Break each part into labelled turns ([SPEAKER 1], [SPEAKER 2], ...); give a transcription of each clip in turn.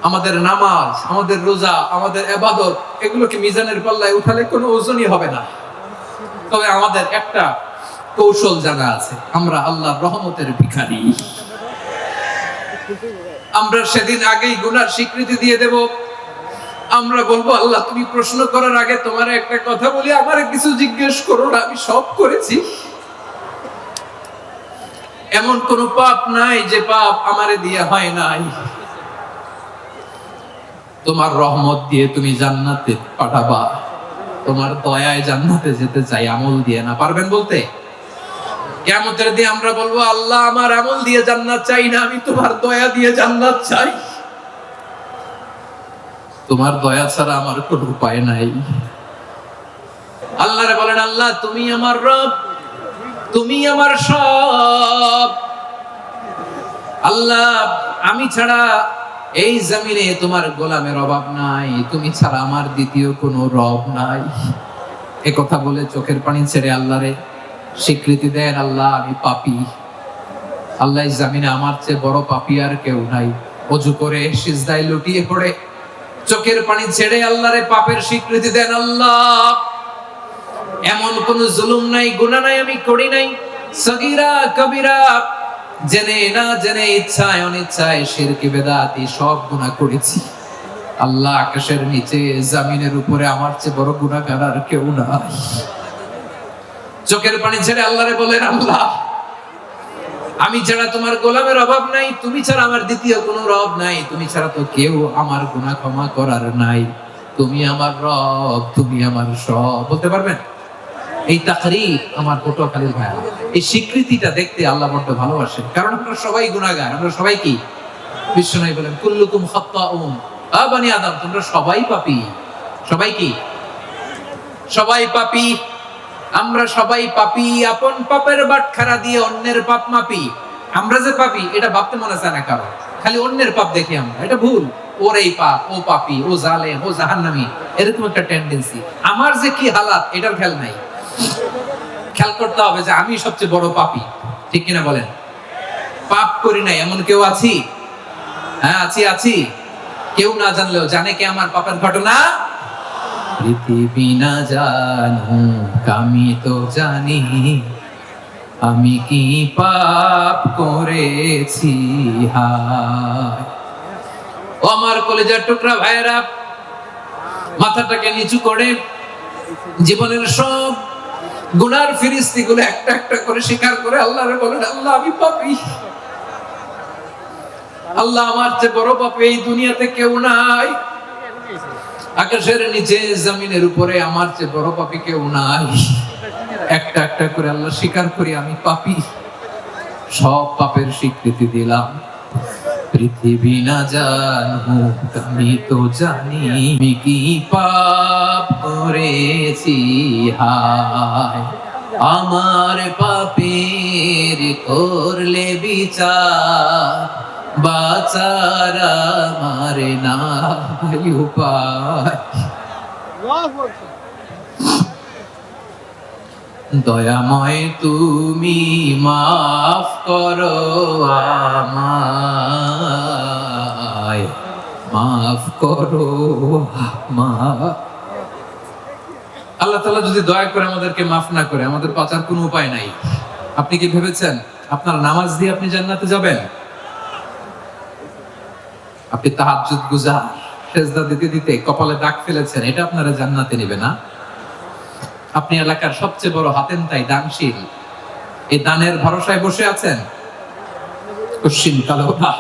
[SPEAKER 1] আমাদের নামাজ, আমাদের রোজা, আমাদের ইবাদত, এগুলোকে মিজানের পাল্লায় উঠালে কোনো ওজনই হবে না। তবে আমাদের একটা কৌশল জানা আছে, আমরা আল্লাহর রহমতের ভিখারি। আমরা সেদিন আগেই গুনার স্বীকৃতি দিয়ে দেব। আমরা বলবো, আল্লাহ তুমি প্রশ্ন করার আগে তোমার একটা কথা বলি, আমারে কিছু জিজ্ঞেস করো না, আমি সব করেছি। এমন কোন পাপ নাই যে পাপ আমারে দিয়ে হয় নাই। তোমার রহমত দিয়ে তুমি জান্নাতে পাঠাবা, তোমার দয়ায় জান্নাতে যেতে চাই, আমল দিয়ে না। পারবেন বলতে? কিয়ামতের দিন আমরা বলবো, আল্লাহ আমার আমল দিয়ে জান্নাত চাই না, আমি তোমার দয়া দিয়ে জান্নাত চাই। তোমার দয়া ছাড়া আমার কোনো উপায় নাই। আল্লাহরে বলেন, আল্লাহ তুমি আমার রব, তুমি আমার সব। আল্লাহ আমি ছাড়া এই জমিনে তোমার গোলামের অভাব নাই, তুমি ছাড়া আমার দ্বিতীয় কোনো রব নাই। এ কথা বলে চোখের পানি ছেড়ে আল্লাহরে স্বীকৃতি দেন, আল্লাহ আমি পাপী। আল্লাহ এই জমিনে আমার চেয়ে বড় পাপী আর কেউ নাই। ওযু করে সিজদায় লুটিয়ে পড়ে চোখের পানি ছেড়ে আল্লাহরে পাপের স্বীকৃতি দেন, আল্লাহ এমন কোন জুলুম নাই, গুনাহ নাই আমি করি নাই, সগীরা কবিরা, জেনে না জেনে, ইচ্ছায় অনিচ্ছায়, শিরকি বেদাতি সব গুনাহ করেছি। আল্লাহ আকাশের নিচে জমিনের উপরে আমার চেয়ে বড় গুনাহগার আর কেউ নাই। চোখের পানি ছেড়ে আল্লাহরে বলেন, আল্লাহ আমি ছাড়া তোমার গোলামের অভাব নাই, তুমি ছাড়া আমার দ্বিতীয় কোনো রব নাই, তুমি ছাড়া তো কেউ আমার গুনাহ ক্ষমা করার নাই। তুমি আমার রব, তুমি আমার সব। বলতে পারবেন? এই তাকরীর আমার পটুয়াখালীর ভাইয়া, এই স্বীকৃতিটা দেখতে আল্লাহ বড় ভালোবাসেন, কারণ আমরা সবাই গুনাহগার। আমরা সবাই কি? বিশ্বনবী বলেন, কুল্লুকুম খাত্তাউন, আ বনি আদম তোমরা সবাই পাপী। সবাই কি? সবাই পাপী। আমরা সবাই পাপী। আপন পাপের বাটখারা দিয়ে অন্যের পাপ মাপি। আমরা যে পাপী এটা ভাবতে মনে চায় না কারো, খালি অন্যের পাপ দেখি আমরা, এটা ভুল। ওর এই পাপ, ও পাপী, ও জালেম, ও জাহান্নামী, এরকম একটা টেন্ডেন্সি। আমার যে কি হালাত এটার খেয়াল নাই। খেয়াল করতে হবে যে আমি সবচেয়ে বড় পাপী, ঠিক কিনা বলেন? পাপ করি নাই এমন কেউ আছি? হ্যাঁ আছি, আছি। কেউ না জানলেও জানে কে আমার পাপের ঘটনা? পৃথিবী না জানুক আমি তো জানি, আমি কি পাপ করেছি। হায় ও আমার কলেজার টুকরা ভাইয়েরা, মাথাটাকে নিচু করে জীবনের সব গুনার ফিরিস্তিগুলো একটা একটা করে স্বীকার করে আল্লাহরে বলেন, আল্লাহ আমি পাপী। আল্লাহ আমার চেয়ে বড় পাপী এই দুনিয়াতে কেউ নাই। আকাশের নিচে জমিনের উপরে আমার চেয়ে বড় পাপী কেউ নাই। একটা একটা করে আল্লাহ স্বীকার করি আমি পাপী। সব পাপের স্বীকৃতি দিলাম। পৃথিবী না জানুক আমি তো জানি, আমি কি পাপ করেছি। হায় আমার পাপের করলে বিচার, বাঁচার আমার নাই উপায়। দয়াময় তুমি মাফ করো আমায়, মাফ করো আমায়। আল্লাহ তাআলা যদি দয়া করে আমাদেরকে মাফ না করে, আমাদের বাঁচার কোনো উপায় নাই। আপনি কি ভেবেছেন আপনার নামাজ দিয়ে আপনি জান্নাতে যাবেন? আপনি তাহাজ্জুদ গুজার, সেজদা দিতে দিতে কপালে দাগ ফেলেছেন, এটা আপনারা জান্নাতে নেবে না। আপনি এলাকার সবচেয়ে বড় হাতেমতাই দানশীল, এই দানের ভরসায় বসে আছেন, কশিন কালো না।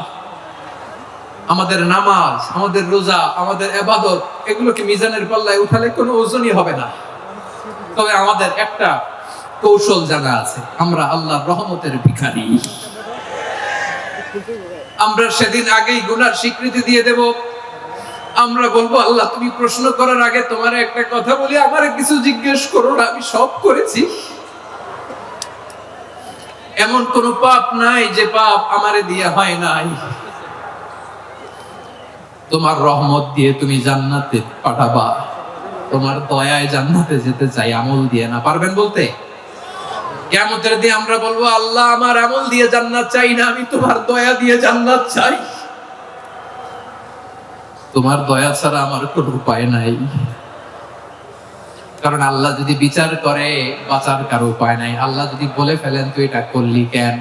[SPEAKER 1] আমাদের নামাজ, আমাদের রোজা, আমাদের ইবাদত, এগুলোকে মিজানের পাল্লায় উঠালে কোনো ওজনই হবে না। তবে আমাদের একটা কৌশল জানা আছে, আমরা আল্লাহর রহমতের ভিখারি। আমরা সেদিন আগেই গুনার স্বীকৃতি দিয়ে দেব। আমরা বলবো, আল্লাহ তুমি প্রশ্ন করার আগে তোমার একটা কথা বলি, আমারে কিছু জিজ্ঞেস করো না, আমি সব করেছি। এমন কোন পাপ নাই যে পাপ আমারে দিয়ে হয় নাই। তোমার রহমত দিয়ে তুমি জান্নাতে পাঠাবা, তোমার দয়ায় জান্নাতে যেতে চাই, আমল দিয়ে না। পারবেন বলতে? কিয়ামতের দিন আমরা বলবো, আল্লাহ আমার আমল দিয়ে জান্নাত চাই না, আমি তোমার দয়া দিয়ে জান্নাত চাই। তোমার দয়া ছাড়া আমার কোনো উপায় নাই। কারণ আল্লাহ যদি বিচার করে বাঁচার কারো উপায় নাই। আল্লাহ যদি বলে ফেলেন তুই এটা করলি কেন,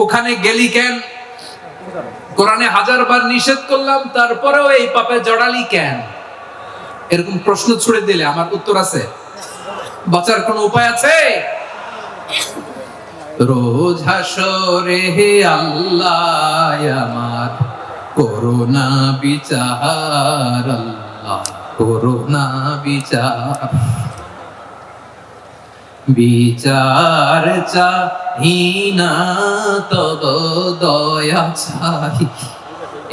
[SPEAKER 1] ওখানে গেলি কেন, কোরআনে 1000 বার নিষেধ করলাম তারপরেও এই পাপে জড়ালি কেন, এরকম প্রশ্ন ছুড়ে দিলে আমার উত্তর আছে? বাঁচার কোনো উপায় আছে? রোজ হাসরে হে আল্লাহ আমার করোনা বিচার, আল্লাহ করোনা বিচার, বিচার চাহি না তব দয়া চাই,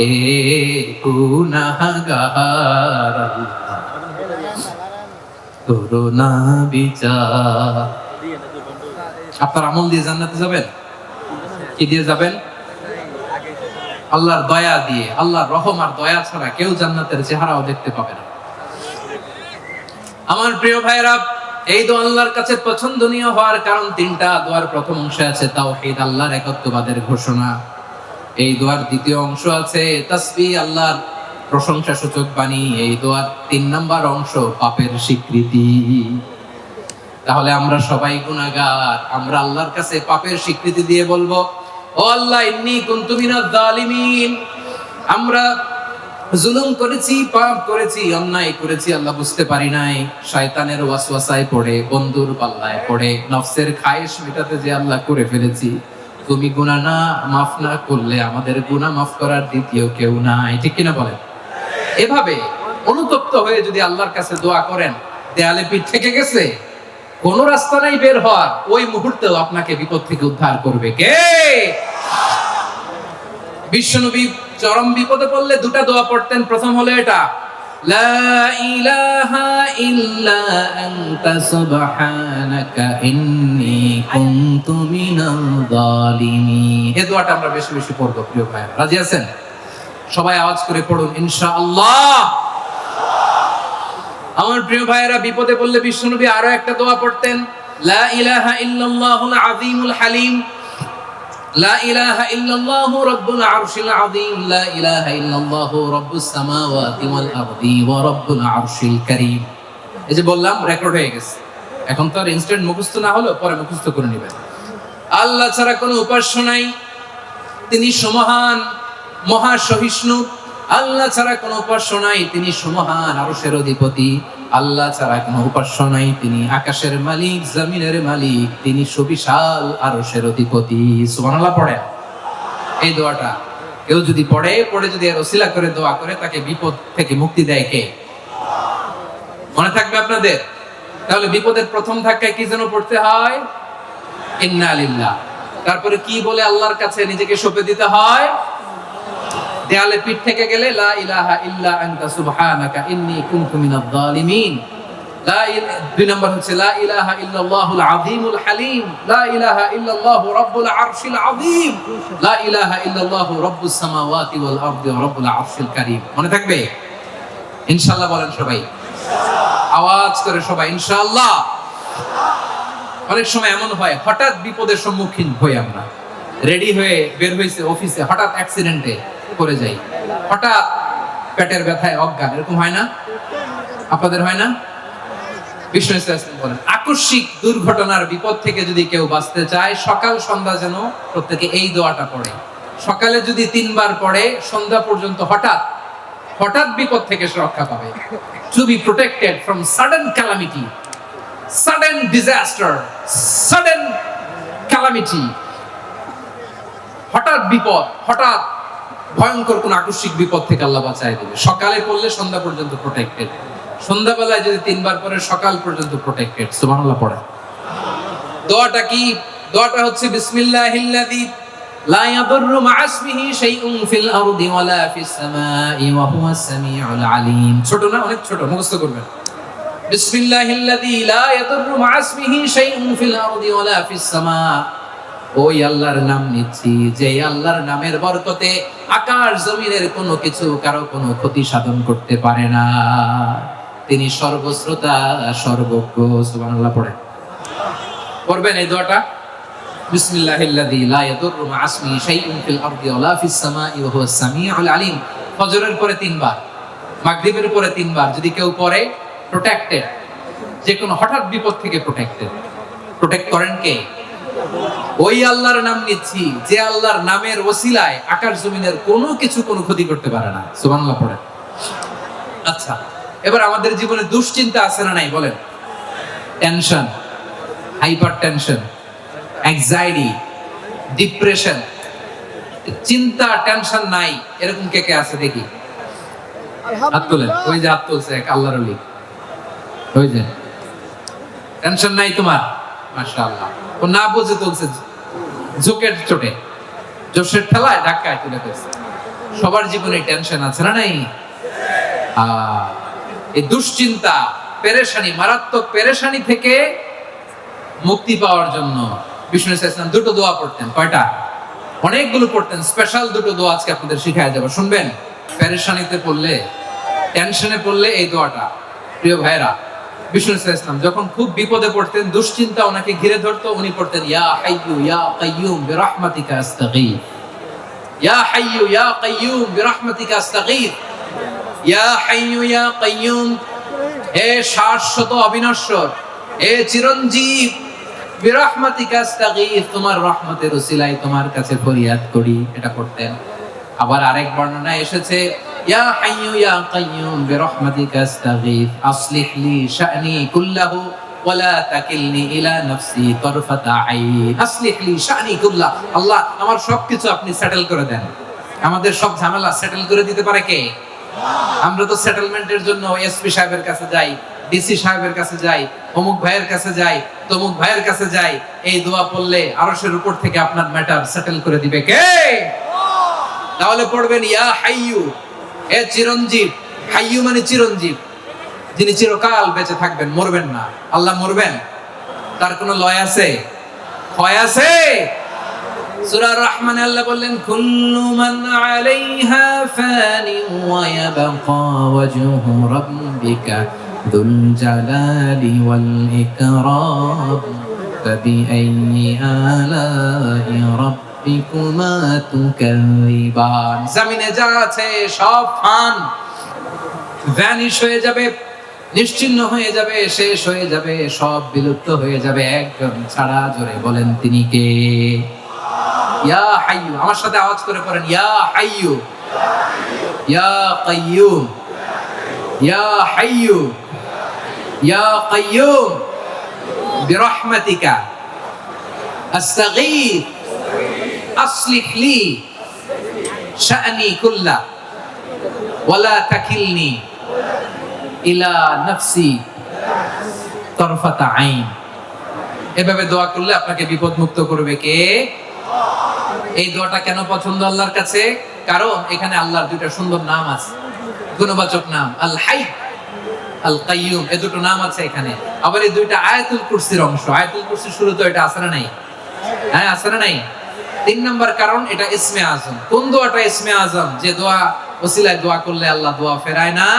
[SPEAKER 1] এ গুনাহগার আল্লাহ করোনা বিচার। আপনার আমল দিয়ে জান্নাতে যাবেন? কি দিয়ে যাবেন? আল্লাহর দয়া দিয়ে। আল্লাহর রহম আর দয়া ছাড়া কেউ জান্নাতের চেহারাও দেখতে পাবে না। আমার প্রিয় ভাইরা, এই দোয়া আল্লাহর কাছে পছন্দনীয় হওয়ার কারণ 3টা। দোয়ার প্রথম অংশে আছে তাওহীদ, আল্লাহর একত্ববাদের ঘোষণা। এই দোয়ার দ্বিতীয় অংশ আছে তাসবিহ, আল্লাহর প্রশংসা সূচক বাণী। এই দোয়ার 3 নাম্বার অংশ পাপের স্বীকৃতি। তাহলে আমরা সবাই গুনাহগার, আমরা আল্লাহর কাছে পাপের স্বীকৃতি দিয়ে বলবো, ও আল্লাহ ইন্নী কুনতু মিনাজ জালিমিন, আমরা জুলুম করেছি, পাপ করেছি, অন্যায় করেছি, আল্লাহ বুঝতে পারি নাই, শয়তানের ওয়াসওয়াসায় পড়ে, বন্ধুর পাল্লায় পড়ে, নফসের খায়েশ মেটাতে যে আল্লাহ করে ফেলেছি। তুমি গুনাহ না মাফ না করলে আমাদের গুনাহ মাফ করার দ্বিতীয় কেউ নাই, ঠিক কিনা বলেন? এভাবে অনুতপ্ত হয়ে যদি আল্লাহর কাছে দোয়া করেন, দেয়ালে পিঠ থেকে গেছে, কোন রাস্তা নাই বের হওয়ার, ওই মুহূর্তেও আপনাকে বিপদ থেকে উদ্ধার করবে কে? বিশ্বনবী চরম বিপদে পড়লে 2টা দোয়া পড়তেন। প্রথম হলো এটা, লা ইলাহা ইল্লা আনতা সুবহানাকা ইন্নী কুনতু মিনাল জালিমিন। এই দোয়াটা আমরা বেশি বেশি পড়ব প্রিয় ভাই। রাজি আছেন? সবাই আওয়াজ করে পড়ুন ইনশাআল্লাহ। আমার প্রিয় ভাইয়েরা, বিপদে পড়লে বিশ্বনবী আরো একটা দোয়া পড়তেন, লা ইলাহা ইল্লাল্লাহুল আযীমুল হালিম, লা ইলাহা ইল্লাল্লাহু রাব্বুল আরশিল আযীম, লা ইলাহা ইল্লাল্লাহু রাব্বুস সামাওয়াতি ওয়াল আরদি ওয়া রাব্বুল আরশিল কারীম। এই যে বললাম, রেকর্ড হয়ে গেছে। এখন তো আর ইনস্ট্যান্ট মুখস্থ না হলো, পরে মুখস্থ করে নেবেন। আল্লাহ ছাড়া কোনো উপাস্য নাই, তিনি সমহান, মহা সহিষ্ণু। আল্লাহ ছাড়া কোনো উপাস্য নাই, তিনি সমহান, আরশের অধিপতি। আল্লাহ ছাড়া কোনো উপাস্য নাই, তিনি আকাশের মালিক, জমিনের মালিক, তিনি সুবিশাল আরশের অধিপতি। সুবহানাল্লাহ পড়েন। এই দোয়াটা কেউ যদি পড়ে যদি এর ওসিলা করে দোয়া করে, তাকে বিপদ থেকে মুক্তি দেয় কে? মনে থাকবে আপনাদের? তাহলে বিপদের প্রথম ধাক্কায় কি যেন পড়তে হয়? ইন্না লিল্লাহ। তারপরে কি বলে আল্লাহর কাছে নিজেকে সঁপে দিতে হয়? দেয়ালে পিঠ থেকে গেলে লা ইলাহা ইল্লা আনতা সুবহানাকা ইন্নী কুনতু মিনাজ জালিমিন। 2 নম্বর হচ্ছে লা ইলাহা ইল্লাল্লাহুল আযীমুল হালিম, লা ইলাহা ইল্লাল্লাহু রাব্বুল আরশিল আযীম, লা ইলাহা ইল্লাল্লাহু রাব্বুস সামাওয়াতি ওয়াল আরদি ওয়া রাব্বুল আরশিল কারীম। মনে থাকবে? ইনশাআল্লাহ বলেন সবাই, আওয়াজ করে সবাই ইনশাআল্লাহ। অনেক সময় এমন হয়, হঠাৎ বিপদের সম্মুখীন হই আমরা, রেডি হয়ে বের হইছে অফিসে, হঠাৎ অ্যাক্সিডেন্টে পড়ে যাই, হঠাৎ পেটের ব্যথায় অজ্ঞান, এরকম হয় না? আপনাদের হয় না? বিষ্ণু ইসলাম বলেন, আকস্মিক দুর্ঘটনার বিপদ থেকে যদি কেউ বাঁচতে চায়, সকাল সন্ধ্যা যেন প্রত্যেকে এই দোয়াটা পড়ে। সকালে যদি 3 বার পড়ে, সন্ধ্যা পর্যন্ত হঠাৎ হঠাৎ বিপদ থেকে সে রক্ষা পাবে। To be protected from sudden calamity, sudden disaster, sudden calamity. হঠাৎ বিপদ, হঠাৎ ভয়ঙ্কর কোন আকস্মিক বিপদ থেকে আল্লাহ বাঁচায় দেবে। সকালে পড়লে সন্ধ্যা পর্যন্ত প্রোটেক্টেড, সন্ধ্যাবেলায় যদি 3 বার পরে সকাল পর্যন্ত প্রোটেক্টেড। সুবহানাল্লাহ পড়ে। দোয়াটা কি? দোয়াটা হচ্ছে বিসমিল্লাহিল্লাযী লা ইয়াদুররু মা ইসমিহি শাইউন ফিল আরদি ওয়ালা ফিস সামাই ওয়া হুয়াস সামিউল আলীম। ছোট না? অনেক ছোট, মুখস্থ করবেন। বিসমিল্লাহিল্লাযী লা ইয়াদুররু মা ইসমিহি শাইউন ফিল আরদি ওয়ালা ফিস সামা। ওই আল্লাহর নাম নিচ্ছি, যে আল্লাহর নামের বরকতে আকাশ জমিনের কোনো কিছু কারো কোনো ক্ষতি সাধন করতে পারে না। তিনি সর্বশ্রোতা, সর্বজ্ঞ। সুবহানাল্লাহ পড়ে। পড়বেন এই দোয়াটা, বিসমিল্লাহিল্লাযী লা ইয়াদুররু মা ইসমিহি শাইউন ফিল আরদি ওয়ালা ফিস সামাই ওয়া হুয়াস সামিউল আলীম। ফজরের পরে 3 বার। মাগরিবের পরে 3 বার যদি কেউ পড়ে প্রোটেক্টেড, যে কোনো হঠাৎ বিপদ থেকে প্রোটেক্টেড। প্রোটেক্ট করেন কে? ওই আল্লাহর নাম নিচ্ছি যে আল্লাহর নামের ওসিলায় আকাশ জমিনের কোনো কিছু কোনো ক্ষতি করতে পারে না। সুবহানাল্লাহ পড়ে। আচ্ছা, এবার আমাদের জীবনে দুশ্চিন্তা আছে না নাই বলেন? Tension, hyper tension, anxiety, depression, চিন্তা টেনশন নাই এরকম কে কে আছে দেখি হাত তোলেন। ওই যে হাত তুলছে এক আল্লাহর ওলি, ওই যে টেনশন নাই তোমার, মাশাআল্লাহ। ও না বুঝে তুলছে, ঝোঁকের চোটে, জোশের ঠেলায় ধাক্কায় তুলে ফেলছে। সবার জীবনে টেনশন আছে না নাই? এই দুশ্চিন্তা, পেরেশানি, মারাত্মক পেরেশানি থেকে মুক্তি পাওয়ার জন্য বিষ্ণু ইসলাম দুটো দোয়া পড়তেন। কয়টা? অনেকগুলো পড়তেন। স্পেশাল দুটো দোয়া আজকে আপনাদের শিখায় যাব, শুনবেন। পেরেশানিতে পড়লে, টেনশনে পড়লে এই দোয়াটা, প্রিয় ভাইরা, বিষ্ণু ইসলাম যখন খুব বিপদে পড়তেন, দুশ্চিন্তা ওনাকে ঘিরে ধরতো, উনি পড়তেন ইয়া হাইয়ু ইয়া কাইয়ুম বিরহমাতিকা আস্তাগীথ, ইয়া হাইয়ু ইয়া কাইয়ুম বিরহমাতিকা আস্তাগীথ, ইয়া হাইয়ু ইয়া কাইয়ুম, হে শাশ্বত অবিনশ্বর, হে চিরঞ্জীব, বিরহমাতিকা আস্তাগীথ, তোমার রহমতের ওসিলায় তোমার কাছে ফরিয়াদ করি। এটা পড়তেন। আবার আরেক বর্ণনায় এসেছে ইয়া হাইয়ু ইয়া কাইয়ুম বিরহমাতিকা আস্তাগীথ আসলিহ লি শা'নি কুল্লাহু ওয়া লা তাকিলনি ইলা নাফসি তারফাতা আইন। আসলিহ লি শা'নি কুল্লাহ, আল্লাহ আমার সবকিছু আপনি সেটেল করে দেন। আমাদের সব ঝামেলা সেটেল করে দিতে পারে কে? আমরা তো সেটেলমেন্টের জন্য এসপি সাহেবের কাছে যাই, ডিসি সাহেবের কাছে যাই, অমুক ভাইয়ের কাছে যাই, তমুক ভাইয়ের কাছে যাই। এই দোয়া পড়লে আরশের উপর থেকে আপনার ম্যাটার সেটেল করে দিবে কে? তাহলে পড়বেন ইয়া হাইয়ু, হে চিরঞ্জীব। হাইয়ু মানে চিরঞ্জীব, যিনি চিরকাল বেঁচে থাকবেন, মরবেন না। আল্লাহ মরবেন? তার কোনো লয় আছে? ক্ষয় আছে? সূরা রহমানে আল্লাহ বললেন কুল্লু মান আলাইহা ফানি ওয়া ইয়াবকা ওয়াজহু রাব্বিকা যুল জালালি ওয়াল ইকরাম ফাবিআইয়ি আলাই রাব্বিকুমা তুকাযিবান। জমিনে যা আছে সব ফান, ভ্যানিশ হয়ে যাবে, নিশ্চিহ্ন হয়ে যাবে, শেষ হয়ে যাবে, সব বিলুপ্ত হয়ে যাবে, একজন ছাড়া। জোরে বলেন তিনি কে? ইয়া হাইয়ু। আমার সাথে আওয়াজ করে পড়েন ইয়া হাইয়ু ইয়া কাইয়ুম ইয়া হাইয়ু ইয়া কাইয়ুম বিরহমাতিকা আস্তাগীথ আসলিহ লি শা'নি কুল্লাহ ওয়া লা তাকিলনি ইলা নাফসি তারফাতা আইন। এভাবে দোয়া করলে আপনাকে বিপদ মুক্ত করবে কে? এই দোয়াটা কেন পছন্দ আল্লাহর কাছে? কারণ এখানে আল্লাহর দুইটা সুন্দর নাম আছে, গুণবাচক নাম, আল হাই, আল কাইয়ুম, এই দুটো নাম আছে এখানে। আবার এই দুইটা আয়াতুল কুরসির অংশ। আয়াতুল কুরসির শুরুতে এটা আছে না নাই? হ্যাঁ, আছে না নাই? 3 নাম্বার কারণ এটা ইসমে আজম। কোন দোয়াটা ইসমে আজম? যে দোয়া ওসিলায় দোয়া করলে আল্লাহ দোয়া ফেরায় না।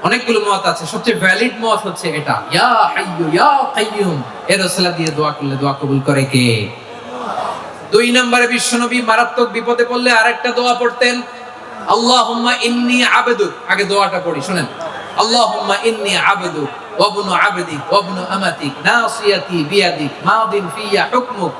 [SPEAKER 1] অনেকগুলো মত আছে, সবচেয়ে ভ্যালিড মত হচ্ছে এটা, ইয়া হাইয়ু ইয়া কাইয়ুম, এর ওসিলা দিয়ে দোয়া করলে দোয়া কবুল করে কে? 2 নম্বরে বিশ্বনবী মারাত্মক বিপদে পড়লে আরেকটা দোয়া পড়তেন, আল্লাহুম্মা ইন্নী আবদুক। আগে দোয়াটা পড়ি, শুনেন। আল্লাহুম্মা ইন্নী আবদুক ওয়া ইবনু আবদিক ওয়া ইবনু আমাতিক নাসিয়াতি বিয়াদিক মাদিন ফিয়া হুকমুক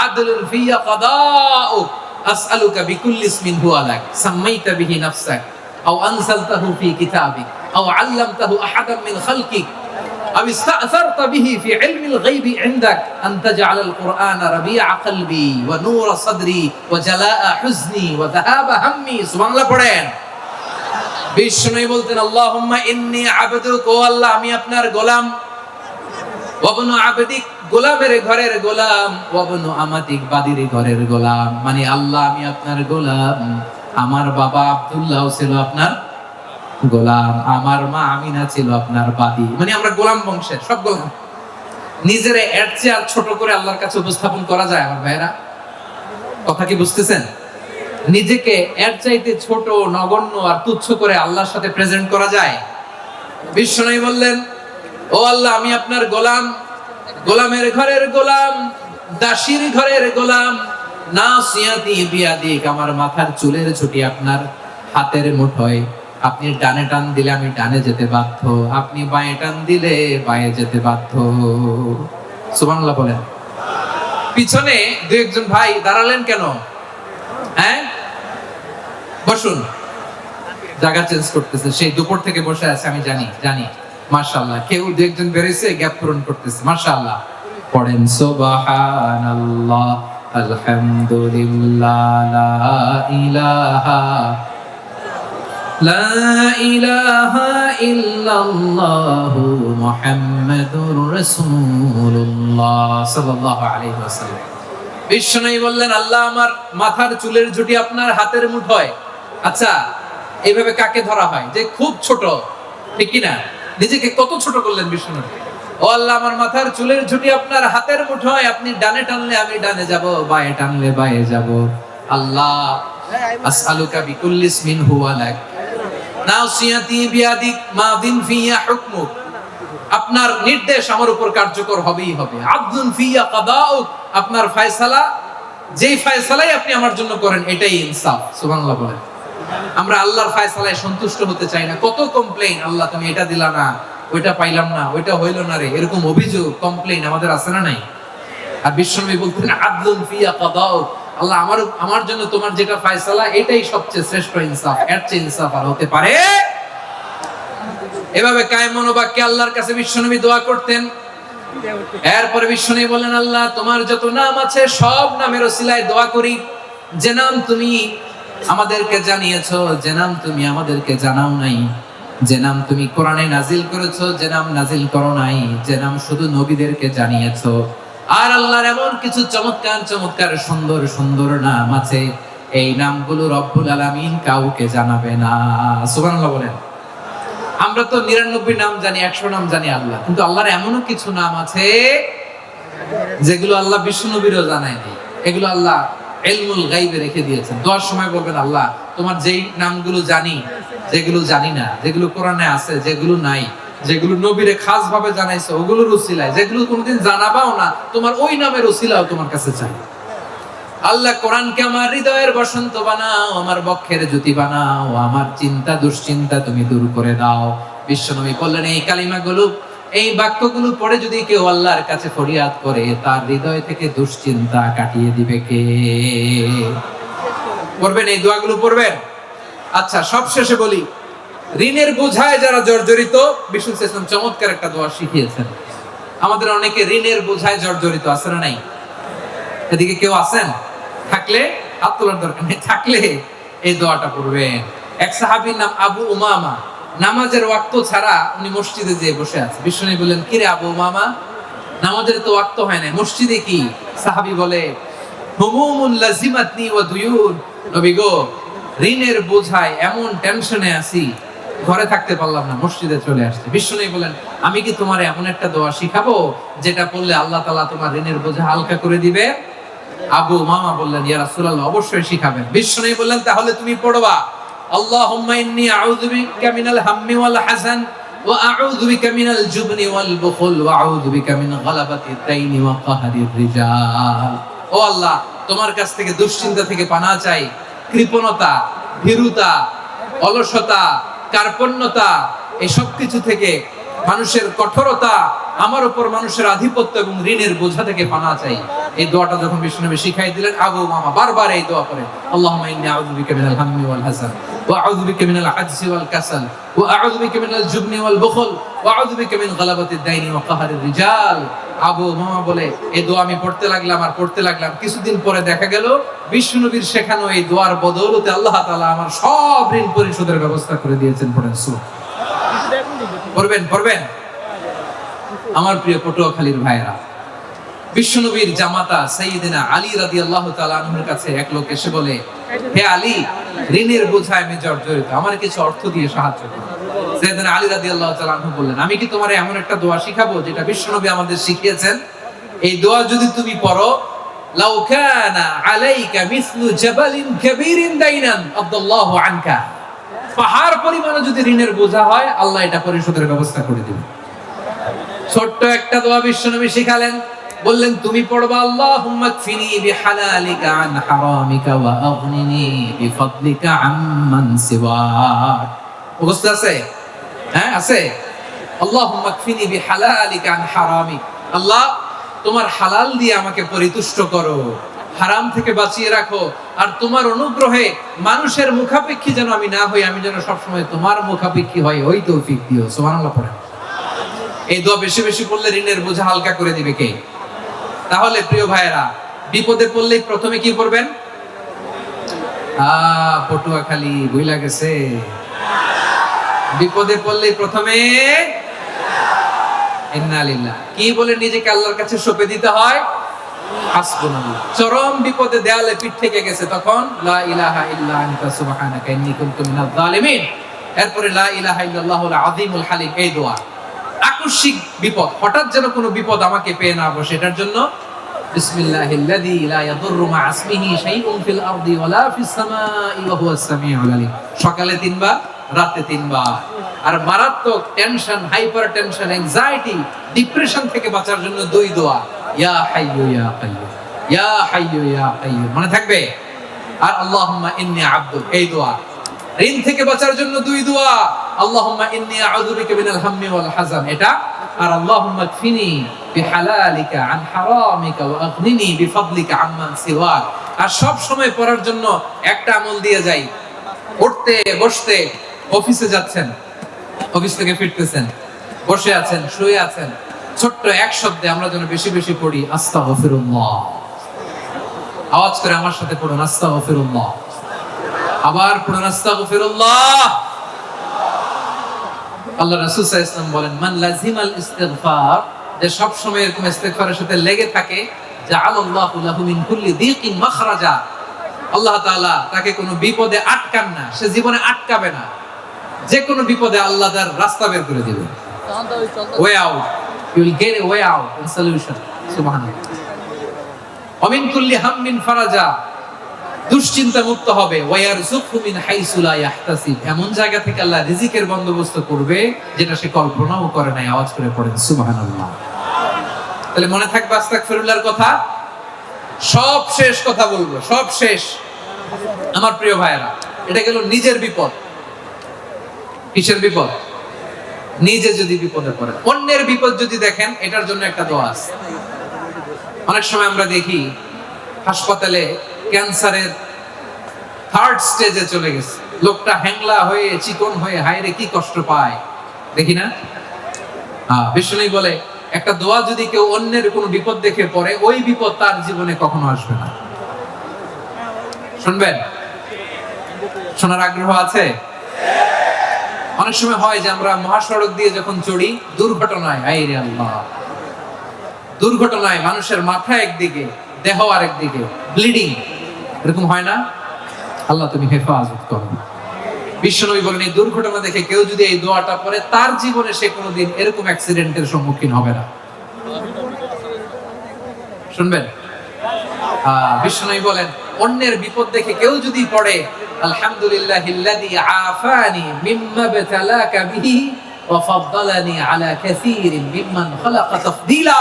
[SPEAKER 1] আদলুন ফিয়া কাদাউক আসআলুকা বিকুল্লি ইসমিন হুয়া লাক সাম্মাইতা বিহি নাফসাক আও আনজালতাহু ফি কিতাবিক আও আল্লামতাহু আহাদাম মিন খালকিক أو استأثرت به في علم الغيب عندك أن تجعل القرآن ربيع قلبي ونور صدري وجلاء حزني وذهاب همي। سبحان الله পড়েন। বিষ্ণু বলতেন আল্লাহুম্মা ইন্নী আবদুক, ও আল্লাহ আমি আপনার গোলাম, ওয়া ইবনু আবদিক, গোলামের ঘরের গোলাম, ওয়া ইবনু আমাতিক, বাদীর ঘরের গোলাম। মানে আল্লাহ আমি আপনার গোলাম। আমার বাবা আব্দুল্লাহ ছিল আপনার গোলাম, আমার মা আমিনা ছিল আপনার বাদী। মানে আমরা গোলাম বংশের, সব গোলাম। নিজেরে এর চেয়ে আর ছোট করে আল্লাহর কাছে উপস্থাপন করা যায় আমার ভাইরা? কথা কি বুঝতেছেন? নিজেকে এর চাইতে ছোট, নগণ্য আর তুচ্ছ করে আল্লাহর সাথে প্রেজেন্ট করা যায়? বিশ্বনবী বললেন, ও আল্লাহ আমি আপনার গোলাম, গোলামের ঘরের গোলাম, দাসীর ঘরের গোলাম, নাসিয়াতি বিয়াদিক, আমার মাথার চুলের ছুটি আপনার হাতের মুঠোয়, আপনি ডানে টান দিলে আমি ডানে যেতে বাধ্য, আপনি বাঁয়ে টান দিলে বাঁয়ে যেতে বাধ্য। সুবহানাল্লাহ বলেন। পিছনে দু একজন ভাই দাঁড়ালেন কেন? হ্যাঁ, বসুন। জায়গা চেঞ্জ করতেছে, সেই দুপুর থেকে বসে আছে, আমি জানি। মাশাআল্লাহ, কেউ দু একজন বেরিয়েছে, গ্যাপ পূরণ করতেছে। মাশাআল্লাহ, পড়েন সুবহানাল্লাহ, আলহামদুলিল্লাহ, লা ইলাহা ইল্লাল্লাহু মুহাম্মাদুর রাসূলুল্লাহ সাল্লাল্লাহু আলাইহি ওয়াসাল্লাম। বিশ্বনবী বললেন, আল্লাহ আমার মাথার চুলের ঝুঁটি আপনার হাতের মুঠোয়। আচ্ছা, এইভাবে কাকে ধরা হয়? যে খুব ছোট, ঠিক কিনা? নিজেকে কত ছোট করলেন বিশ্বনবী। ও আল্লাহ, আমার মাথার চুলের ঝুঁটি আপনার হাতের মুঠোয়, আপনি ডানে টানলে আমি ডানে যাব, বাঁয়ে টানলে বাঁয়ে যাব। আল্লাহ, আসআলুকা বিকুল্লি ইসমিন হুয়া লাক নাসিয়াতি বিয়াদিক মাদিন ফিয়া হুকমুক। আপনার নির্দেশ আমার উপর কার্যকর হবেই হবে। আদলুন ফিয়া কাদাউক, আপনার ফয়সালা, যেই ফয়সালাই আপনি আমার জন্য করেন এটাই ইনসাফ। সুবহানাল্লাহ বলেন। আমরা আল্লাহর ফয়সালায় সন্তুষ্ট হতে চাই না। কত কমপ্লেইন, আল্লাহ তুমি এটা দিলা না, ওইটা পাইলাম না, ওইটা হইল না রে, এরকম অভিযোগ, কমপ্লেইন আমাদের আছে না নাই? আর বিশ্বনবী বলতেন, আদলুন ফিয়া কাদাউক, আল্লাহ আমার জন্য তোমার যেটা ফয়সালা এটাই সবচেয়ে শ্রেষ্ঠ ইনসাফ, এর চেয়ে ইনসাফ আর হতে পারে? এভাবে কায়েম মনোবাক্যে আল্লাহর কাছে বিশ্বনবী দোয়া করতেন। এরপরে বিশ্বনবী বলেন, আল্লাহ তোমার যত নাম আছে সব নামের ওসিলায় দোয়া করি, যে নাম তুমি আমাদেরকে জানিয়েছো, যে নাম তুমি আমাদেরকে জানাও নাই, যে নাম তুমি কোরআনে নাজিল করেছো, যে নাম নাজিল করো নাই, যে নাম শুধু নবীদেরকে জানিয়েছো। আর আল্লাহর এমন কিছু চমৎকার চমৎকার সুন্দর সুন্দর নাম আছে, এই নামগুলো রব্বুল আলামিন কাউকে জানাবে না। সুবহানাল্লাহ বলেন। আমরা তো 99 নাম জানি, 100 নাম জানি আল্লাহ, কিন্তু আল্লাহর এমনও কিছু নাম আছে যেগুলো আল্লাহ বিশ্বনবীরও জানায়নি। এগুলো আল্লাহ ইলমুল গায়বে রেখে দিয়েছেন। দোয়ার সময় বলবেন, আল্লাহ তোমার যেই নামগুলো জানি, যেগুলো জানি না, যেগুলো কোরআনে আছে, যেগুলো নাই, যেগুলো নবীরে খাস ভাবে জানাইছো ওগুলোর উসিলায়, যেগুলো কোনোদিন জানাবাও না, তোমার ওই নামের উসিলাও তোমার কাছে চাই। আল্লাহ কোরআনকে আমার হৃদয়ের বসন্ত বানাও, আমার বক্ষের জ্যোতি বানাও, আমার চিন্তা দুশ্চিন্তা তুমি দূর করে দাও। বিশ্বনবী বললেন, এই কালিমাগুলো, এই বাক্যগুলো পড়ে যদি কেউ আল্লাহর কাছে ফরিয়াদ করে, তার হৃদয় থেকে দুশ্চিন্তা কাটিয়ে দিবে কে? পড়বেন, এই দোয়াগুলো পড়বেন। আচ্ছা, সবশেষে বলি, ঋণের বোঝায় যারা জর্জরিত, বিষ্ণু ইসলাম চমৎকার একটা দোয়া শিখিয়েছেন। আমাদের অনেকে ঋণের বোঝায় জর্জরিত, আছে না নাই? এদিকে কেউ আছেন? থাকলে হাত তোলার দরকার নেই, থাকলে এই দোয়াটা পড়বেন। এক সাহাবীর নাম আবু উমামা, নামাজের ওয়াক্ত ছাড়া উনি মসজিদে যেয়ে বসে আছে। বিষ্ণু বললেন, কিরে আবু উমামা, নামাজের তো ওয়াক্ত হয় না, মসজিদে কি? সাহাবী বলে, হুমুমুন লাজিমাতনি ওয়া দুয়ুন, নবী গো, ঋণের বোঝায় এমন টেনশনে আছি, ঘরে থাকতে পারলাম না, মসজিদে চলে আসছে। বিষ্ণু বলেন, আমি কি তোমার এমন একটা দোয়া শিখাবো যেটা পড়লে আল্লাহ তাআলা তোমার ঋণের বোঝা হালকা করে দিবে? আবু উমামা বললেন, ইয়া রাসূলুল্লাহ, অবশ্যই শিখাবেন। বিষ্ণু বললেন, তাহলে তুমি পড়বা, আল্লাহুম্মা ইন্নী আউযু বিকা মিনাল হাম্মি ওয়াল হাযান ওয়া আউযু বিকা মিনাল জুবনি ওয়াল বুখল ওয়া আউযু বিকা মিন গালাবাতিদ দাইনি ওয়া কাহরির রিজাল। ও আল্লাহ, তোমার কাছ থেকে দুশ্চিন্তা থেকে পানাহ চাই, কৃপণতা, ভীরুতা, অলসতা, কার্পণ্যতা, এই সব কিছু থেকে, মানুষের কঠোরতা, আমার উপর মানুষের আধিপত্য এবং ঋণের বোঝা থেকে পানাহ চাই। এই দোয়াটা যখন বিষ্ণুনবী শিখাই দিলেন, আবু উমামা বারবার এই দোয়া করেন, আল্লাহুম্মা ইন্নী আউযু বিকা মিনাল হাম্মি ওয়াল হাযান ওয়া আউযু বিকা মিনাল আজজি ওয়াল কাসাল ওয়া আউযু বিকা মিনাল জুবনি ওয়াল বুখল ওয়া আউযু বিকা মিন গালাবাতিদ দাইনি ওয়া কাহরির রিজাল। আবু উমামা বলে, এই দোয়া আমি পড়তে লাগলাম। কিছুদিন পরে দেখা গেল বিষ্ণুনবীর শেখানো এই দোয়ার বদৌলতে আল্লাহ তাআলা আমার সব ঋণ পরিশোধের ব্যবস্থা করে দিয়েছেন। পড়েন সুবহানাল্লাহ। পড়বেন। আমার প্রিয় পটুয়াখালীর ভাইরা, বিশ্বনবীর জামাতা সাইয়েদনা আলী রাদিয়াল্লাহু তাআলা আনহুর কাছে এক লোক এসে বলে, হে আলী, ঋণের বোঝায় আমি জর্জরিত, আমার কিছু অর্থ দিয়ে সাহায্য করুন। সাইয়েদনা আলী রাদিয়াল্লাহু তাআলা আনহু বললেন, আমি কি তোমারে এমন একটা দোয়া শিখাবো যেটা বিশ্বনবী আমাদের শিখিয়েছেন? এই দোয়া যদি তুমি পড়ো, লাউ কানা আলাইকা মিসলু জাবালিন কাবীরিন দাইনান আদাল্লাহু আনকা, পাহাড় পরিমাণে যদি ঋণের বোঝা হয়, আল্লাহ এটা পরিশোধের ব্যবস্থা করে দিবেন। ছোট্ট একটা দোয়া বিশ্বনবী শিখালেন, বললেন, তুমি পড়বা, আল্লাহুম্মা কফিনি বিহালালিকা আন হারামিকা ওয়া আগনিনি বিফাদলিকা আম্মান সিওয়াক। মুখস্থ আছে? হ্যাঁ আছে। আল্লাহুম্মা কফিনি বিহালালিকা আন হারামিক, আল্লাহ তোমার হালাল দিয়ে আমাকে পরিতুষ্ট করো, হারাম থেকে বাঁচিয়ে রাখো, আর তোমার অনুগ্রহে মানুষের মুখাপেক্ষী যেন আমি না হই, আমি যেন সবসময় তোমার মুখাপেক্ষী হই, ওই তৌফিক দিও। সুবহানাল্লাহ পড়েন। এই দোয়া বেশি বেশি পড়লে ঋণের বোঝা হালকা করে দিবে কে? তাহলে প্রিয় ভাইয়েরা, বিপদে পড়লেই প্রথমে কি করবেন? পটুয়াখালী ভুইলা গেছে। বিপদে পড়লেই প্রথমে ইন্না লিল্লাহ কি বলে নিজেকে আল্লাহর কাছে সঁপে দিতে হয়? হাসবুনাল্লাহ। চরম বিপদে দেয়ালে পিঠ থেকে গেছে, তখন লা ইলাহা ইল্লা আনতা সুবহানাকা ইন্নী কুনতু মিনাজ জালিমিন। এরপরে লা ইলাহা ইল্লাল্লাহুল আযীমুল হালিম, এই দোয়া। আকস্মিক বিপদ, হঠাৎ যেন কোনো বিপদ আমাকে পেয়ে না বসে, এটার জন্য বিসমিল্লাহিল্লাযী লা ইয়াদুররু মা ইসমিহি শাইউন ফিল আরদি ওয়ালা ফিস সামাই ওয়া হুয়াস সামিউল আলীম। সকালে 3 বার, রাতে 3 বার। আর মারাত্মক tension, hyper tension, anxiety, depression থেকে বাঁচার জন্য 2 দোয়া, ইয়া হাইয়্যু ইয়া কাইয়্যুম, ইয়া হাইয়্যু ইয়া কাইয়্যুম, মনে থাকবে? আর আল্লাহুম্মা ইন্নী আবদুক, এই দোয়া। ঋণ থেকে বাঁচার জন্য 2 দোয়া, আল্লাহুম্মা ইন্নী আউযু বিকা মিনাল হাম্মি ওয়াল হাযান, এটা। আর আল্লাহুম্মা কফিনি বিহালালিকা আন হারামিকা ওয়া আগনিনি বিফাদলিকা আম্মান সিওয়াক। আর সব সময় পড়ার জন্য একটা আমল দিয়ে যাই, উঠতে বসতে, অফিসে যাচ্ছেন, অফিস থেকে ফিরতেছেন, বসে আছেন, শুয়ে আছেন, ছোট্ট এক শব্দে আমরা যেন বেশি বেশি পড়ি আস্তাগফিরুল্লাহ। আওয়াজ করে আমার সাথে পড়ুন আস্তাগফিরুল্লাহ। আবার পড়ুন আস্তাগফিরুল্লাহ। আল্লাহ রাসূল সাল্লাল্লাহু আলাইহি ওয়াসাল্লাম বলেন, মান লাজিমাল ইস্তিগফার, যে সব সময় এরকম ইস্তিগফারের সাথে লেগে থাকে, জাআলাল্লাহু লাহু মিন কুল্লি দীকিন মাখরাজা, আল্লাহ তাআলা তাকে কোনো বিপদে আটকান না, সে জীবনে আটকাবে না, যে কোনো বিপদে আল্লাহ তার রাস্তা বের করে দিবে। Way out, you will get a way out and solution. সুবহানাল্লাহ। ওয়া মিন কুল্লি হাম্মিন ফারাজা, দুশ্চিন্তা মুক্ত হবে। ওয়া ইয়ারযুকহু মিন হাইসু লা ইয়াহতাসিব, এমন জায়গা থেকে আল্লাহ রিজিকের বন্দোবস্ত করবে যেটা সে কল্পনাও করে নাই। আওয়াজ করে পড়েন সুবহানাল্লাহ। তাহলে মনে থাকবে আস্তাগফিরুল্লাহর কথা। সব শেষ কথা বলবো, সব শেষ আমার প্রিয় ভাইয়েরা, এটা গেল নিজের বিপদ। কিসের বিপদ? নিজে যদি বিপদে পড়েন। অন্যের বিপদ যদি দেখেন, এটার জন্য একটা দোয়া আছে। অনেক সময় আমরা দেখি হাসপাতালে ক্যান্সারের 3rd স্টেজে চলে গেছে, লোকটা হ্যাংলা হয়ে, চিকন হয়ে, হায়রে কি কষ্ট পায়, দেখি না? বিষ্ণু বলে, একটা দোয়া যদি কেউ অন্যের কোনো বিপদ দেখে পড়ে, ওই বিপদ তার জীবনে কখনো আসবে না। শুনবেন? শোনার আগ্রহ আছে? অনেক সময় হয় যে আমরা মহাসড়ক দিয়ে যখন চড়ি, দুর্ঘটনায়, আইরে আল্লাহ, দুর্ঘটনায় মানুষের মাথা একদিকে, দেহ আরেকদিকে, ব্লিডিং, এরকম হয় না? আল্লাহ তুমি হেফাজত করো। বিশ্বনবী বলেন, এই দুর্ঘটনা দেখে কেউ যদি এই দোয়াটা পড়ে, তার জীবনে সে কোনোদিন এরকম অ্যাক্সিডেন্টের সম্মুখীন হবে না। শুনবেন? বিশ্বনবী বলেন, অন্যের বিপদ দেখে কেউ যদি পড়ে, আলহামদুলিল্লাহিল্লাযী আফানি মিম্মা বাতালাকা বিহি ওয়া ফাদ্দালানি আলা কাসীরিন মিম্মান খালাকা তাফদীলা,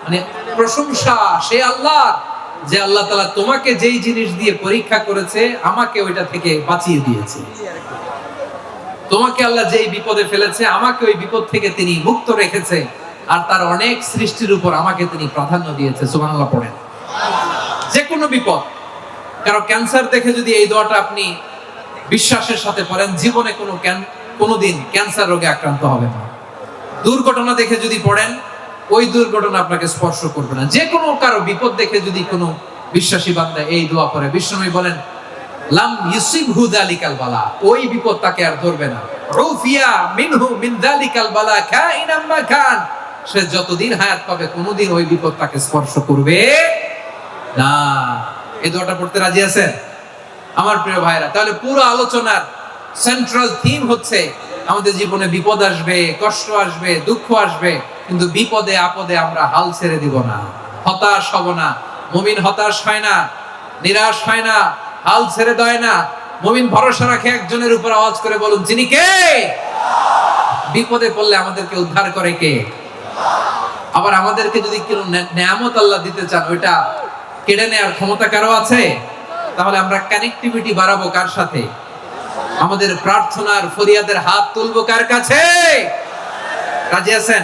[SPEAKER 1] মানে প্রশংসা সে আল্লাহর, যে আল্লাহ তাআলা তোমাকে যেই জিনিস দিয়ে পরীক্ষা করেছে, আমাকে ওইটা থেকে বাঁচিয়ে দিয়েছে। তোমাকে আল্লাহ যেই বিপদে ফেলেছে, আমাকে ওই বিপদ থেকে তিনি মুক্ত রেখেছে, আর তার অনেক সৃষ্টির উপর আমাকে তিনি প্রাধান্য দিয়েছে। সুবহানাল্লাহ পড়েন। যে কোনো বিপদ, কারো ক্যান্সার দেখে যদি এই দোয়াটা আপনি বিশ্বাসের সাথে পড়েন, জীবনে কোনোদিন ক্যান্সার রোগে আক্রান্ত হবে না। দুর্ঘটনা দেখে যদি পড়েন, ওই দুর্ঘটনা আপনাকে স্পর্শ করবে না। যে কোনো কারো বিপদ দেখে যদি কোনো বিশ্বাসী বান্দা এই দোয়া পড়ে, বিষ্ণু বলেন, লাম ইউসিবহু যালিকাল বালা, ওই বিপদ তাকে আর ধরবে না। রুফিয়া মিনহু মিন যালিকাল বালা কাইনাম মা কান, সে যতদিন হায়াত পাবে কোনোদিন ওই বিপদ তাকে স্পর্শ করবে না। এই দোয়াটা পড়তে রাজি আছেন আমার প্রিয় ভাইরা? তাহলে পুরো আলোচনার সেন্ট্রাল থিম হচ্ছে, আমাদের জীবনে বিপদ আসবে, কষ্ট আসবে, দুঃখ আসবে, কিন্তু বিপদে আপদে আমরা হাল ছেড়ে দিব না, হতাশ হব না। মুমিন হতাশ হয় না, নিরাশ হয় না, হাল ছেড়ে দেয় না। মুমিন ভরসা রাখে একজনের উপর। আওয়াজ করে বলুন, যিনি কে? বিপদে পড়লে আমাদেরকে উদ্ধার করে কে? আবার আমাদেরকে যদি কোনো নেয়ামত আল্লাহ দিতে চান, ওইটা কেড়ে নেওয়ার ক্ষমতা কারো আছে? তাহলে আমরা কানেক্টিভিটি বাড়াবো কার সাথে? আমাদের প্রার্থনার ফরিয়াদের হাত তুলবো কার কাছে? রাজি আছেন?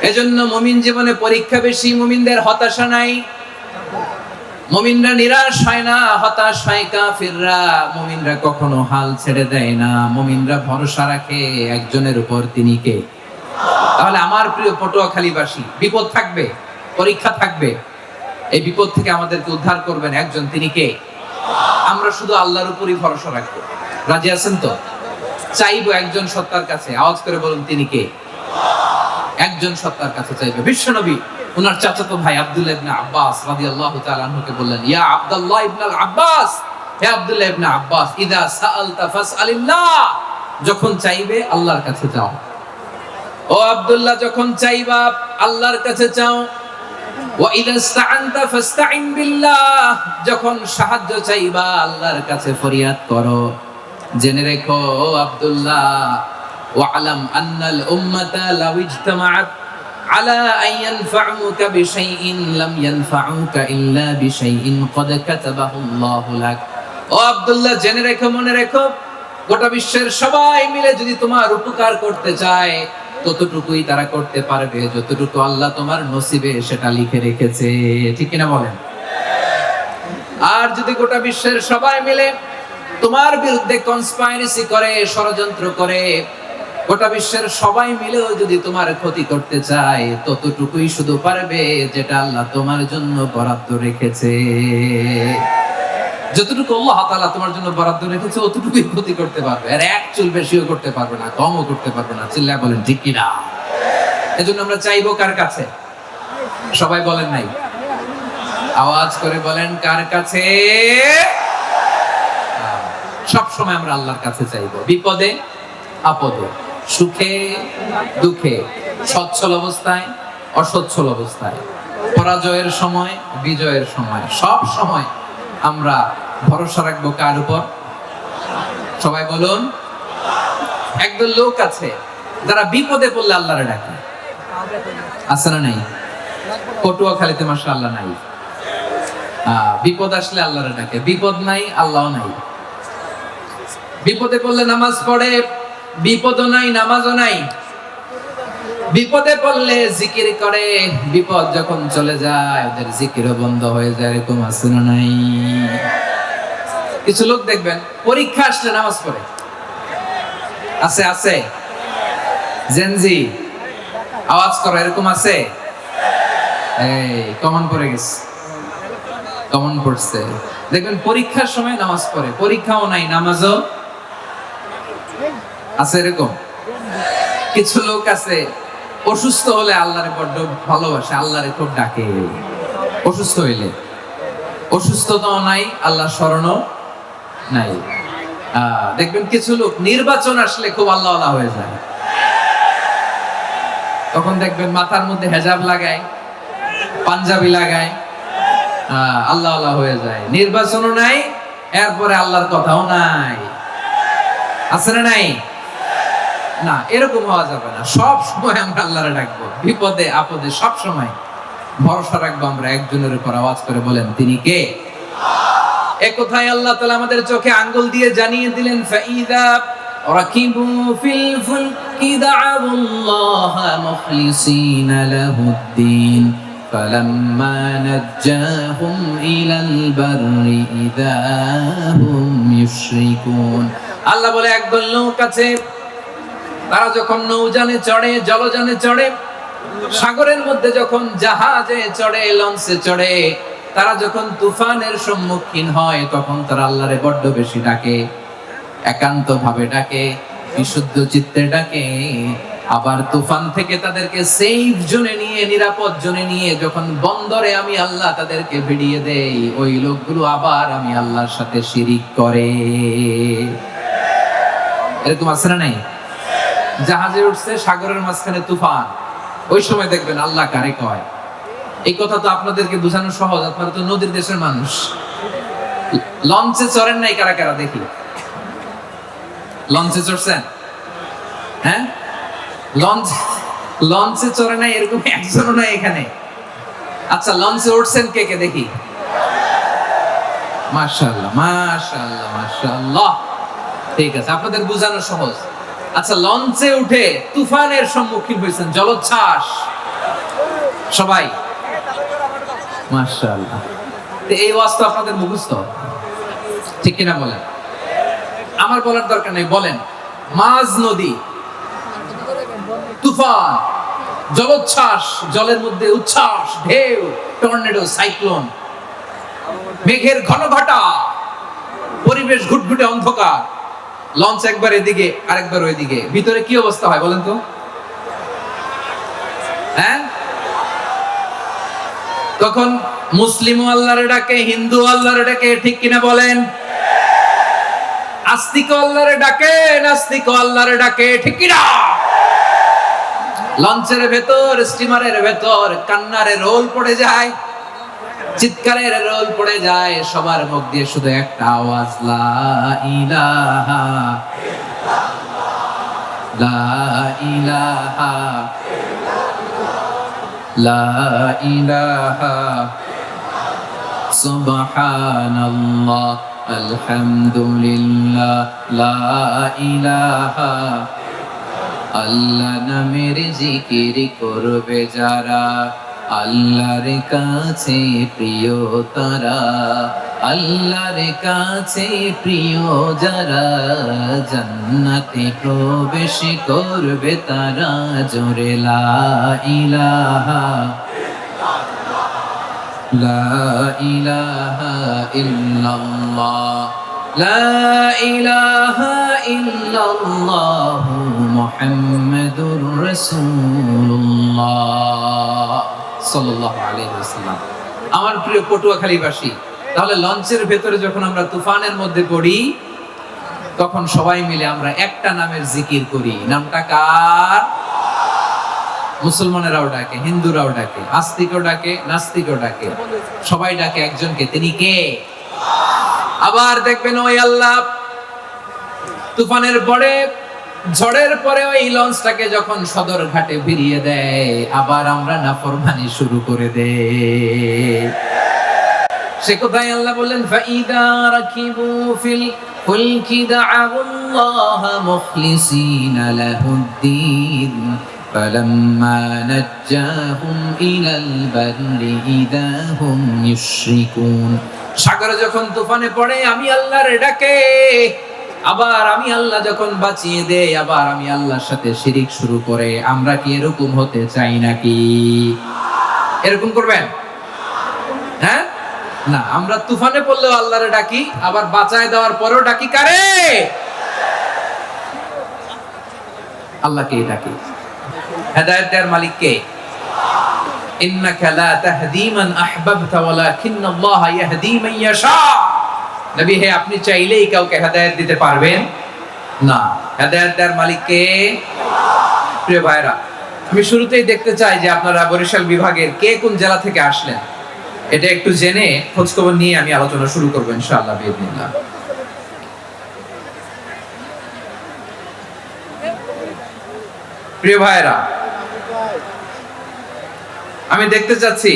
[SPEAKER 1] এজন্য মুমিন জীবনে পরীক্ষা বেশি, মুমিনদের হতাশা নাই, মুমিনরা নিরাশ হয় না, হতাশ হয় কাফিররা। মুমিনরা কখনো হাল ছেড়ে দেয় না, মুমিনরা ভরসা রাখে একজনের উপর, তিনি কে? তাহলে আমার প্রিয় পটুয়াখালীবাসী, বিপদ থাকবে, পরীক্ষা থাকবে, এই বিপদ থেকে আমাদেরকে উদ্ধার করবেন একজন, তিনি কে? আমরা শুধু আল্লাহর উপরই ভরসা রাখবো। রাজি আছেন তো? চাইবো একজন সত্তার কাছে, আওয়াজ করে বলুন তিনি কে? একজন সত্তার কাছে চাইবে। বিশ্বনবী ওনার চাচাতো ভাই আব্দুল্লাহ ইবনে আব্বাস রাদিয়াল্লাহু তাআলা আনহুকে বললেন, ইয়া আব্দুল্লাহ ইবনে আব্বাস, হে আব্দুল্লাহ ইবনে আব্বাস, ইযা সাআলতা ফাসআলিল্লাহ, যখন চাইবে আল্লাহর কাছে চাও। ও আব্দুল্লাহ, যখন চাইবা আল্লাহর কাছে চাও। ওয়া ইযা ইসতাআনতা ফাসতাইন বিল্লাহ, যখন সাহায্য চাইবা আল্লাহর কাছে ফরিয়াদ করো। জেনে রেখো ও আব্দুল্লাহ, ওয়া'লাম আন্নাল উম্মাতা লাউ ইজতামাআত আলা আন ইয়ানফাউকা বিশাইইন লাম ইয়ানফাউকা ইল্লা বিশাইইন ক্বাদ কাতাবাহু আল্লাহু লাক। ও আব্দুল্লাহ, জেনে রেখো, মনে রেখো, গোটা বিশ্বের সবাই মিলে যদি তোমার উপকার করতে চায় ততটুকুই তারা করতে পারবে যতটুকু আল্লাহ তোমার নসিবে সেটা লিখে রেখেছে। ঠিক কিনা বলেন? আর যদি গোটা বিশ্বের সবাই মিলে তোমার বিরুদ্ধে কনস্পাইরেসি করে, ষড়যন্ত্র করে, গোটা বিশ্বের সবাই মিলেও যদি তোমার ক্ষতি করতে চায় ততটুকুই শুধু পারবে যেটা আল্লাহ তোমার জন্য বরাদ্দ রেখেছে। যতটুকু আল্লাহ তাআলা তোমার জন্য বরাদ্দ রেখেছে অতটুকুই ক্ষতি করতে পারবে, আর এক চুল বেশিও করতে পারবে না, কমও করতে পারবে না। চিল্লায় বলেন ঠিক কিনা? এজন্য আমরা চাইবো কার কাছে? সবাই বলেন নাই, আওয়াজ করে বলেন কার কাছে? সব সময় আমরা আল্লাহর কাছে চাইবো, বিপদে আপদে, সুখে দুঃখে, সচ্ছল অবস্থায় অসচ্ছল অবস্থায়, পরাজয়ের সময় বিজয়ের সময়, সব সময় আমরা ভরসা রাখবো কার উপর? সবাই বলুন। একদল লোক আছে যারা বিপদে পড়লে আল্লাহরে ডাকে, আছে না নাই? পটুয়াখালীতে মাশাআল্লাহ নাই। বিপদ আসলে আল্লাহরে ডাকে, বিপদ নাই আল্লাহ নাই। বিপদে পড়লে নামাজ পড়ে, বিপদও নাই নামাজও নাই। বিপদে পড়লে জিকির করে, বিপদ যখন চলে যায় ওদের জিকিরও বন্ধ হয়ে যায়। এরকম আছে না নাই? কিছু লোক দেখবেন পরীক্ষা আসলে নামাজ পড়ে, আছে আছে? জেনজি আওয়াজ করো, এরকম আছে? এই কমন পড়ে গেছে, কমন পড়ছে। দেখবেন পরীক্ষার সময় নামাজ পড়ে, পরীক্ষাও নাই নামাজও আছে। এরকম কিছু লোক আছে অসুস্থ হলে আল্লাহরে বড্ড ভালোবাসে, আল্লাহরে খুব ডাকে। অসুস্থ হইলে, অসুস্থতাও নাই, আল্লাহ স্মরণও নাই। দেখবেন কিছু লোক নির্বাচন আসলে খুব আল্লাহওয়ালা হয়ে যায়, তখন দেখবেন মাথার মধ্যে হেজাব লাগায়, পাঞ্জাবি লাগায়, আল্লাহওয়ালা হয়ে যায়। নির্বাচনও নাই, এরপরে আল্লাহর কথাও নাই। আছে না নাই? না, এরকম হওয়া যাবে না। সব সময় আমরা আল্লাহরে ডাকবো, বিপদে আপদে সব সময় ভরসা রাখবো আমরা একজনের উপর। আওয়াজ করে বলেন তিনি কে? এ কথাই আল্লাহ তাআলা আমাদের চোখে আঙ্গুল দিয়ে জানিয়ে দিলেন, ফাইদা রাকিবু ফিল ফুলকি দা'উল্লাহ মুখলিসিনা লাহুদ্দিন ফালাম্মা নাজ্জাহুম ইলাল বাররি ইযা হুম ইউশরিকুন। আল্লাহ বলে একদল লোক আছে, তারা যখন নৌযানে চড়ে, জলযানে চড়ে, সাগরের মধ্যে যখন জাহাজে চড়ে, লঞ্চে চড়ে, তারা যখন তুফানের সম্মুখীন হয় তখন তারা আল্লাহরে বড্ড বেশি ডাকে, একান্ত ভাবে ডাকে, বিশুদ্ধ চিত্তে ডাকে। আবার তুফান থেকে তাদেরকে সেফ জোনে নিয়ে, নিরাপদ জোনে নিয়ে যখন বন্দরে আমি আল্লাহ তাদেরকে ভিড়িয়ে দেই, ওই লোকগুলো আবার আমি আল্লাহর সাথে শিরিক করে। এরকম আছে না নাই? জাহাজে উঠছে, সাগরের মাঝখানে তুফান, ওই সময় দেখবেন আল্লাহ কারে কয়। এই কথা তো আপনাদেরকে বোঝানো সহজ, আপনারা তো নদীর দেশের মানুষ। লঞ্চে চড়েন নাই কারা কারা? দেখি, লঞ্চে চড়ছেন? হ্যাঁ, লঞ্চে চড়ে নাই এরকম একজনও নাই এখানে। আচ্ছা, লঞ্চে উঠছেন কে কে? দেখি। মাশাআল্লাহ মাশাআল্লাহ মাশাআল্লাহ। ঠিক আছে, আপনাদের বোঝানো সহজ। আচ্ছা, লঞ্চে উঠে তুফানের সম্মুখীন হয়েছেন, জলোচ্ছ্বাস, সবাই মাশাআল্লাহ। এই ওয়াজ তো আপনাদের মুখস্থ, ঠিক কিনা বলেন? আমার বলার দরকার নেই, বলেন। মাঝ নদী, তুফান, জলোচ্ছ্বাস, জলের মধ্যে উচ্ছ্বাস, ঢেউ, টর্নেডো, সাইক্লোন, মেঘের ঘনঘটা, পরিবেশ ঘুটঘুটে অন্ধকার, লঞ্চ একবার এদিকে আরেকবার ওইদিকে, ভিতরে কি অবস্থা হয় বলেন তো? হ্যাঁ, তখন মুসলিম আল্লাহর ডাকে, হিন্দু আল্লাহর ডাকে, ঠিক কিনা বলেন? আস্তিক আল্লাহর ডাকে, নাস্তিক আল্লাহর ডাকে, ঠিক কিনা? লঞ্চের ভেতর, স্টিমারের ভেতর কান্নারে রোল পড়ে যায়, চিৎকারের রোল পড়ে যায়, সবার মুখ দিয়ে শুধু একটা আওয়াজ, লা ইলাহা লা ইলাহা লা ইলাহা সুবহানাল্লাহ আলহামদুলিল্লাহ লা ইলাহা। আল্লাহ নামের জিকির করবে যারা, আল্লাহর কাছে প্রিয় তারা, আল্লাহর কাছে প্রিয় যারা, জান্নাতে প্রবেশ করবে তারা, জোরে লা ইলাহা লা ইলাহা ইল্লাল্লাহ লা ইলাহা ইল্লাল্লাহ মুহাম্মাদুর রাসূলুল্লাহ সাল্লাল্লাহু আলাইহি ওয়াসাল্লাম। আমার প্রিয় পটুয়াখালীবাসী, তাহলে লঞ্চের ভেতরে যখন আমরা তুফানের মধ্যে পড়ি, তখন সবাই মিলে আমরা একটা নামের জিকির করি। নামটা কার? মুসলমানেরাও ডাকে, হিন্দুরাও ডাকে, আস্তিকও ডাকে, নাস্তিকও ডাকে, সবাই ডাকে একজনকে, তিনি কে? আবার দেখবেন ওই আল্লাহ তুফানের পরে, ঝড়ের পরে ওই লঞ্চটাকে যখন সদর ঘাটে ফিরিয়ে দেয়, আবার আমরা নাফরমানি শুরু করে দেই। সে কোথায় আল্লাহ বললেন, ফাইদা রাকিবু ফিল ফুলকি দা'আল্লাহ মুখলিসিনা লাহুদ্দিন ফালাম্মা নাজ্জাহুম ইলাল বাররি ইযা হুম ইউশরিকুন। সাগরে যখন তুফানে পড়ে আমি আল্লাহর ডাকে, আবার আমি আল্লাহ যখন বাঁচিয়ে দেই, আবার আমি আল্লাহর সাথে শিরিক শুরু করে, আমরা কি এরকম হতে চাই নাকি? এরকম করবেন? হ্যাঁ না, আমরা তুফানে পড়লেও আল্লাহরে ডাকি, আবার বাঁচায় দেওয়ার পরেও ডাকি কারে? আল্লাহকেই ডাকি। হেদায়েত দেওয়ার মালিক কে? ইন্নাকা লা তাহদি মান আহবাবতা ওয়ালাকিন্নাল্লাহা ইয়াহদি মান ইয়াশা। নবী হে, আপনি চাইলেই কাউকে হেদায়েত দিতে পারবেন না, হেদায়েত দেওয়ার মালিক কে? প্রিয় ভাইরা, আমি শুরুতেই দেখতে চাই যে আপনারা বরিশাল বিভাগের কে কোন জেলা থেকে আসলেন, এটা একটু জেনে খোঁজখবর নিয়ে আমি আলোচনা শুরু করব ইনশাআল্লাহ বিইذنিল্লাহ। প্রিয় ভাইরা, আমি দেখতে চাচ্ছি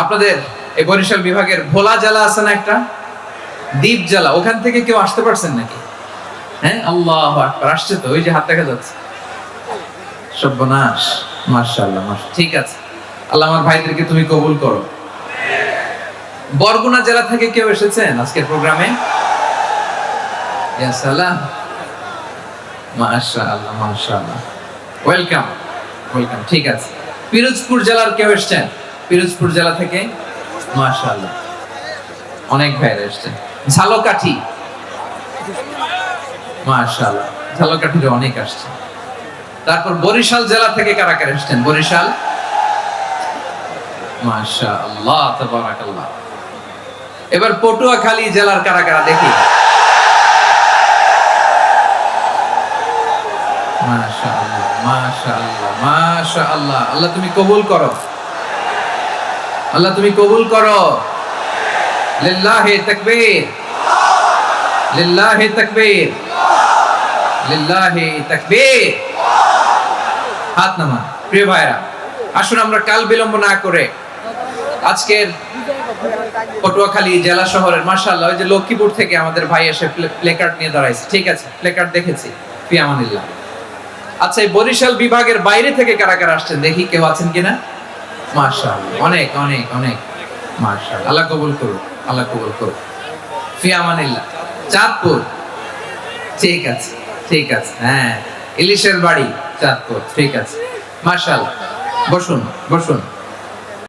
[SPEAKER 1] আপনাদের এই বরিশাল বিভাগের ভোলা জেলা আছে না একটা, দ্বীপ জেলা, ওখান থেকে কেউ আসতে পারছেন নাকি? হ্যাঁ, আল্লাহু আকবার, আসছে তো, ওই যে হাত দেখা যাচ্ছে। সর্বনাশ, মাশাআল্লাহ, মাশাআল্লাহ, ঠিক আছে। আল্লাহ আমার ভাইদেরকে তুমি কবুল করো। বরগুনা জেলা থেকে কেউ এসেছেন আজকের প্রোগ্রামে? ইয়া সালাম, মাশাআল্লাহ, মাশাআল্লাহ, ওয়েলকাম, ওয়েলকাম, ঠিক আছে। পিরোজপুর জেলার কেউ এসেছেন? পিরোজপুর জেলা থেকে মাশাআল্লাহ অনেক ভাইরা এসেছেন। ঝালকাঠি, মাশাআল্লাহ, ঝালকাঠির অনেক আসছে। তারপর বরিশাল জেলা থেকে কারা কারা এসেছেন? বরিশাল, মাশাআল্লাহ, তাবারাকাল্লাহ। এবার পটুয়াখালী জেলার কারা কারা দেখি? মাশাআল্লাহ, মাশাআল্লাহ, মাশাআল্লাহ। আল্লাহ তুমি কবুল করো, আল্লাহ তুমি কবুল করো। লিল্লাহি তাকবীর, লিল্লাহি তাকবীর, লিল্লাহি তাকবীর। হাত নামান। প্রিয় ভাইরা, আসুন আমরা কাল বিলম্ব না করে আজকের পটুয়াখালী জেলা শহরের মাশাআল্লাহ, ওই যে লক্ষ্মীপুর থেকে আমাদের ভাই এসে প্লেকার্ড নিয়ে দাঁড়াইছে। ঠিক আছে, প্লেকার্ড দেখেছি। ফি আমানিল্লাহ। আচ্ছা, এই বরিশাল বিভাগের বাইরে থেকে কারা কারা আসছেন দেখি, কেউ আছেন কিনা? মাশাআল্লাহ, অনেক অনেক অনেক মাশাআল্লাহ। আল্লাহ কবুল করুন, আল্লাহ কবুল করুন। ফি আমানিল্লাহ। চাঁদপুর, ঠিক আছে ঠিক আছে, হ্যাঁ, ইলিশের বাড়ি চাঁদপুর, ঠিক আছে, মাশাআল্লাহ। বসুন বসুন।